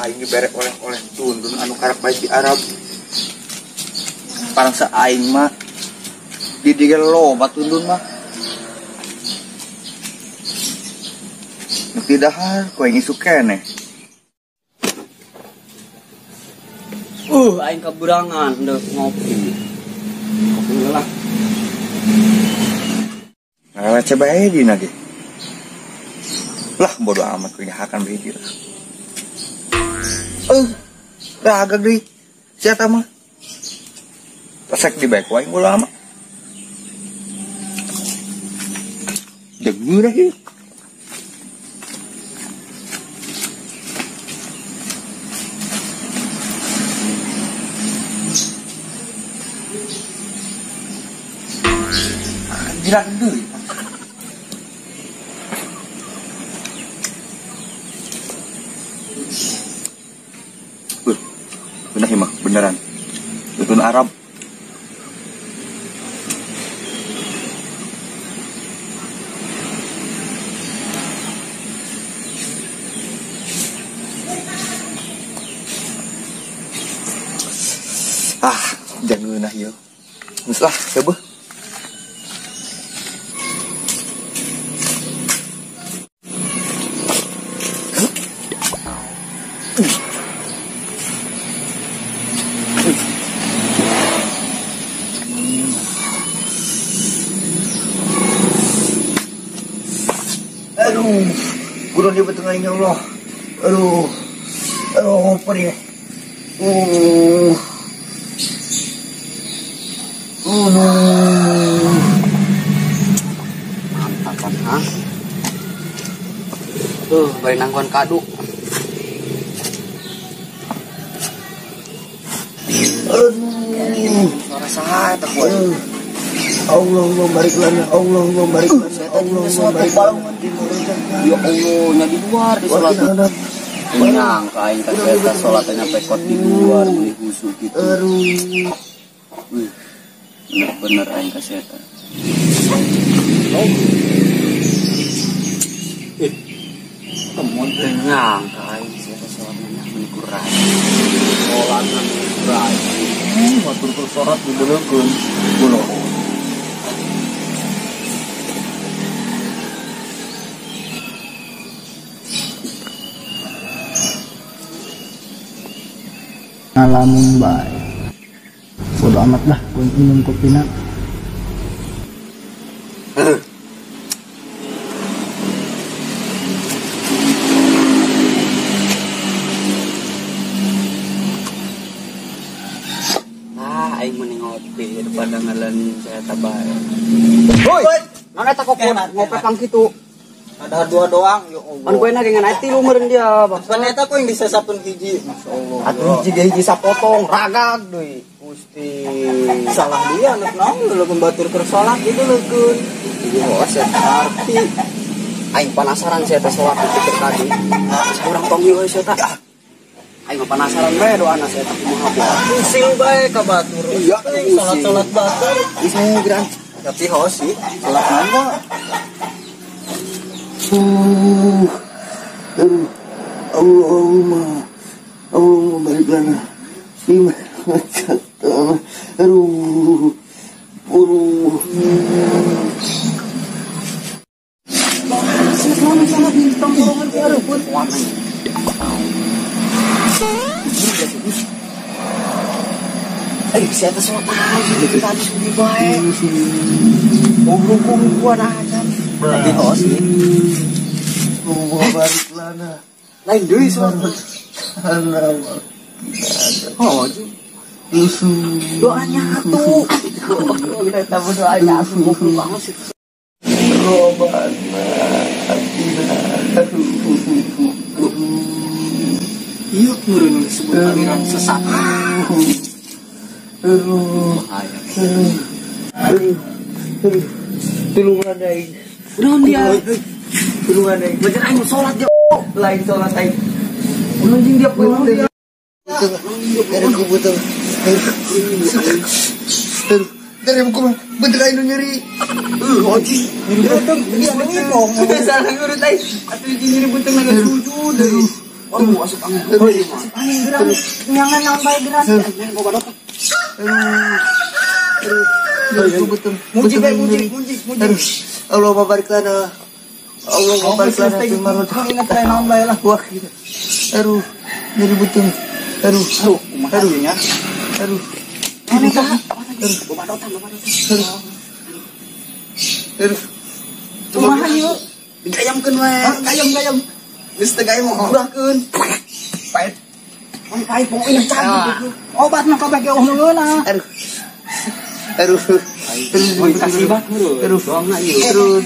Aing berek oleh tundun anu karep bae di Arab. Parang sa aing mah di dieu loba tundun mah. Nu ti dahar ku aing isu keneh. Aing kaburangan ndeu ngopi. Ngopi lah. Ngawe bae dina ge. Lah bodo amat ku nyahakan beuh lah. Agak deui. Siapa mah? Pasek di baik wae bodo amat. Degeurah ieu. Jirak deui. Benar mah beneran. Dutun Arab. Jangan nah ieu. Geus lah, heueuh. Gurun di tengah ini Allah. Apa dia? Mantapan ha. Bari nangguan kadu. Suara saha eta ku? Allah barik lana, Allah barik lana, Allah barik lana. Ya Allah, nya di luar di salat. Nyangka aing teh eta salatnya pekot di luar beli husu gitu. Bener aing ka eta. Temun teh nyangka aing eta salatnya meni Quran. Salatna Quran. Matur ku salat dibeulekeun kulo. Ngalamun bae. Bodo amat lah, gue minum kopi nak. Aing mending ngopi daripada ngalen saya tabae. Hoi, naon eta kokon ngopi pang kitu. Ada dua doang, ya Allah. Kan gue nage ngan ati lumeun dia, Bang. Pan eta ku yang disesapun hiji, masyaallah. Atuh hiji ge hiji sapotong, ragag deui. Gusti. Salah dia anak naon lu membatur keur salat itu leukeun. Ieu hoos eta arti. Aing penasaran saya teh salat pikir tadi. Urang tonggi we saya teh. Aing penasaran we doana saya teh kumaha bae. Pusing bae ka batur. Iya, salat batur. Geus ngegeran. Tapi hoos sih, salat naon Allahumma barik lana. Saya teh salat aja kita habis beli bae. Goblok gua aja. Tapi hoos sih. Barik lana. Lain deui salat. Oh, doanya atuh. Kita berdoanya atuh goblok banget sih. Robana atina. Iya, meureun disebut aliran sesat. Tulungan aing. Naon dia? Tulungan aing. Belajar aing salat dia. Lain salat aing. Anjing dia pulang dia. Dari kubutur. Dari buku bener aja nyeri. Oji. Iya ngipong. Salah ngurut ai. Atuh nyeri benteng lagi sujud deui. Oh, asup angin. Asup angin gerak. Nyangan naon bae gerak. Goba dok. Betul. Muji bae muji. Allah barik lana. Allah barik lana. Ingat teh naon bae lah. Wah gitu. Aduh, nyeri betul. Aduh, nya. Aduh. Ini kah? Goba dok. Aduh. Kumaha ieu? Digayamkeun we. Gayam. Geus teh gayam urahkeun. Pait. Mun pait mau ieu cantik. Obatna kabeh ge ohleuna. Aduh. Mun kasih bat meureun. Aduh, doangna ieu. Aduh.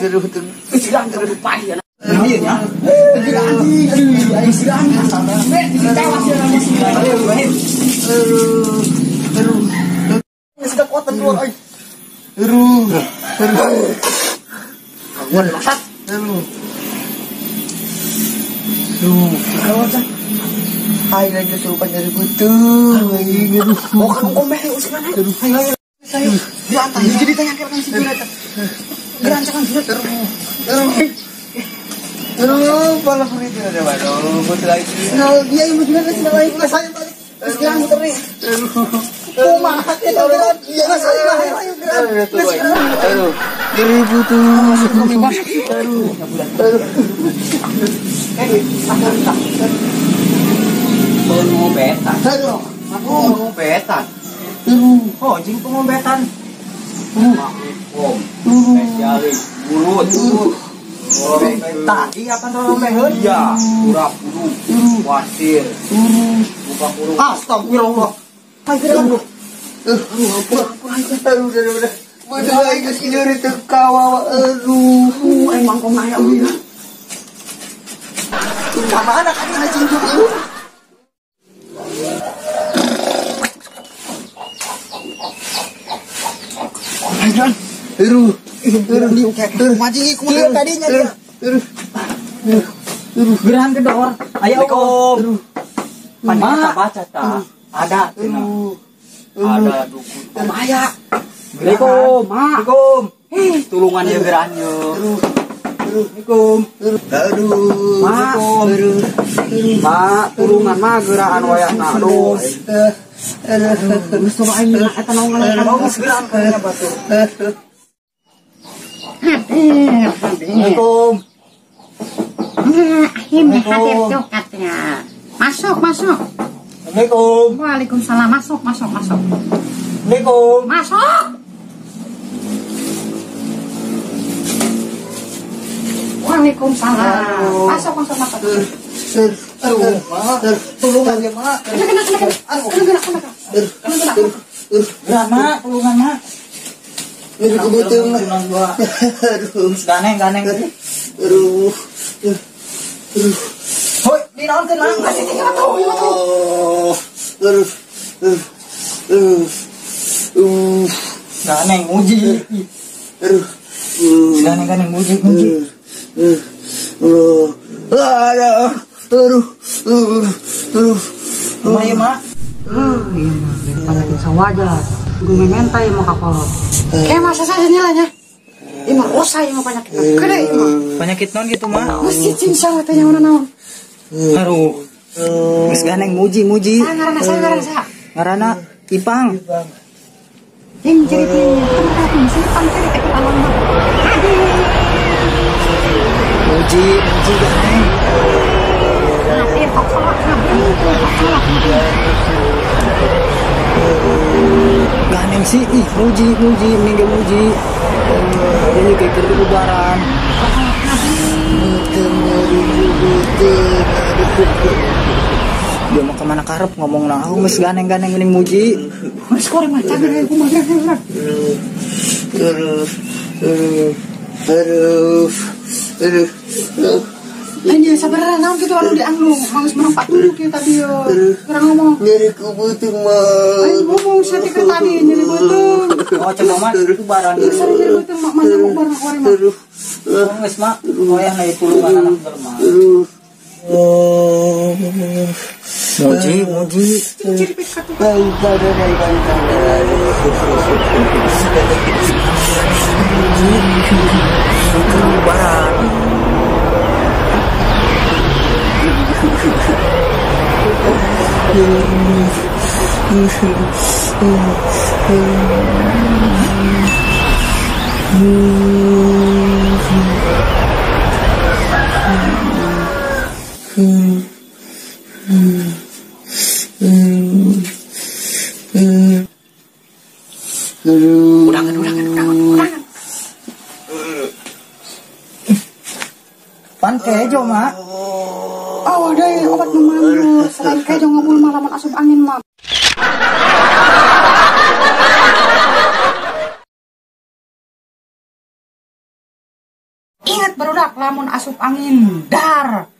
Silang terus pahit. Ieu nya. Aduh, ai silang. Ditewas ya nama silang. Aduh. Sudah kuat keluar ai. Aduh. Kawan masak. Aduh. Kawan cak. Hai lagi kesurupan dari betul. Aduh. Mau kan ngombe usik mana? Ayo. Di atas jadi tanya kan si Junet. Gerancakan Junet. Aduh, pala pergi ada waduh, betul lagi. Dia yang Junet lagi lain saya balik. Sekarang muter nih. Kumaha kita gerak. Iya saya ayo gerak. Aduh. Dari betul. Aduh. Pengobetan. Aduh. Pengobetan. Oh, jing pengobetan. Spesialis mulut. Tadi apa namanya? Iya, urap bulu, wasir, buka kurung. Astagfirullah. Aduh. Betul lagi kesini dari terkawa. Aduh. Emang kau nanya udah. Mana kan haji dulu? Tadinya dia. Gerahan kedor. Ayo om. Panjang baca tak? Ada. Ada dukun. Maya. Assalamualaikum. Tulungan dia gerahannya. Assalamualaikum. Aduh. Mak, tulungan mah gerahan wayahna. Aduh. Geus coba aing eta naon ngalah bagus gerahan kayaknya batu. Assalamualaikum. Hadir coklatnya. Masuk. Assalamualaikum. Waalaikumsalam. Masuk. Assalamualaikum. Masuk. Waalaikumsalam. Masuk. Tulungan ya mak. Gerak mak, tulungan mak. Ini kebutuhan. Aduh, ganeng. Aduh. Hoi, di naon keun mak? Kasih tinggal tahu. Ganeng muji. Ganeng muji. Lumayan mak. Banyakin sawaja. Gue mentai mau kapal. Masa saja nilainya. Ima usah yang penyakit. Kede ima. Penyakit non gitu mak. Mesti cinta tanya mana naon. Haru. Geus ganeng muji. Ngaranna sa. Ngaranna Ipang. Yang ceritanya tempat ini simpan kiri ke alam. Muji ganeng. Hadir kok salah Ganeng sih, muji, minggu muji. Ini kayak kerubaran. Dia mau kemana karep ngomong nah, aku mas ganeng ini muji. Mas kore macam ni aku makan. Aduh. Ini sabar naon gitu anu dianglu, mangis merempat dulu kita tadi yo. Kurang ngomong. Nyeri kebutuh mah. Ayo ngomong saya tikar tadi nyeri betul. Oh coba mak itu barang Saya nyeri betul mak mana mau barang kore mak. Wes mak, koyah na tulungan anak bermah. Muji. Udangan. Pan kejo, Mak. Oh, deh, obat memanggul. Selain kejo ngabul malaman asup angin, Mak. Ingat barudak, lamun asup angin, dar.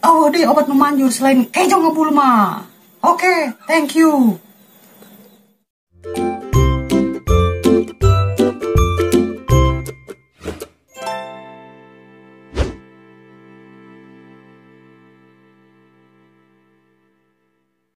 Oh, deh, obat memanjur selain kejo ngabul, Mak. Oke, thank you.